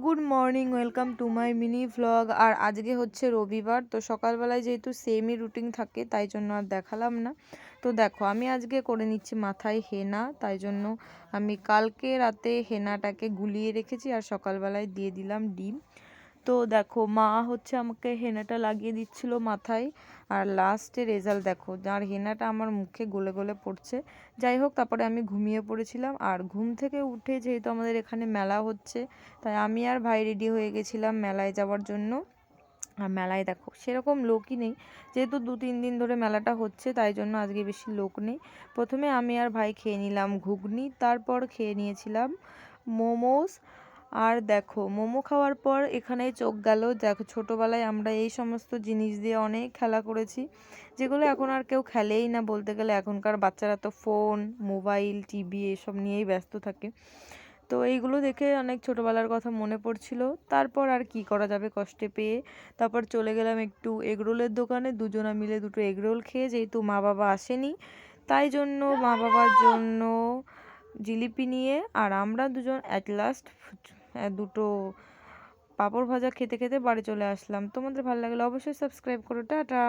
Good morning, welcome to my mini vlog. আর আজকে হচ্ছে রবিবার, তো সকালবেলায় যেহেতু সেমই রুটিন থাকে তাই জন্য আর দেখালাম না। তো দেখো, আমি আজকে করে নিচ্ছি মাথায় হেনা, তাই জন্য আমি কালকে রাতে হেনাটাকে গুলিয়ে রেখেছি আর সকালবেলায় দিয়ে দিলাম ডিম। তো দেখো, মা হচ্ছে আমাকে হেনাটা লাগিয়ে দিচ্ছিল মাথায়, আর লাস্টে রেজাল্ট দেখো, আর হেনাটা আমার মুখে গলে গলে পড়ছে। যাই হোক, তারপরে আমি ঘুমিয়ে পড়েছিলাম, আর ঘুম থেকে উঠে যেহেতু আমাদের এখানে মেলা হচ্ছে, তাই আমি আর ভাই রেডি হয়ে গেছিলাম মেলায় যাওয়ার জন্য। আর মেলায় দেখো সেরকম লোকই নেই, যেহেতু 2-3 দিন ধরে মেলাটা হচ্ছে তাই জন্য আজকে বেশি লোক নেই। প্রথমে আমি আর ভাই খেয়ে নিলাম ঘুগনি, তারপর খেয়ে নিয়েছিলাম মোমোস। আর দেখো, মোমো খাওয়ার পর এখানেই চোখ গেল। দেখো, ছোটোবেলায় আমরা এই সমস্ত জিনিস দিয়ে অনেক খেলা করেছি, যেগুলো এখন আর কেউ খেলেই না বলতে গেলে। এখনকার বাচ্চারা তো ফোন, মোবাইল, টিভি এসব নিয়েই ব্যস্ত থাকে। তো এইগুলো দেখে অনেক ছোটোবেলার কথা মনে পড়ছিল। তারপর আর কি করা যাবে কষ্টে পেয়ে, তারপর চলে গেলাম একটু এগরোলের দোকানে, দুজনা মিলে দুটো এগরোল খেয়ে, যেহেতু মা বাবা আসেনি তাই জন্য মা বাবার জন্য জিলিপি নিয়ে, আর আমরা দুজন অ্যাট লাস্ট দুটো পাঁপড় ভাজা খেতে খেতে বাড়ি চলে আসলাম। তোমাদের ভালো লাগলে অবশ্যই সাবস্ক্রাইব করো। টাটা।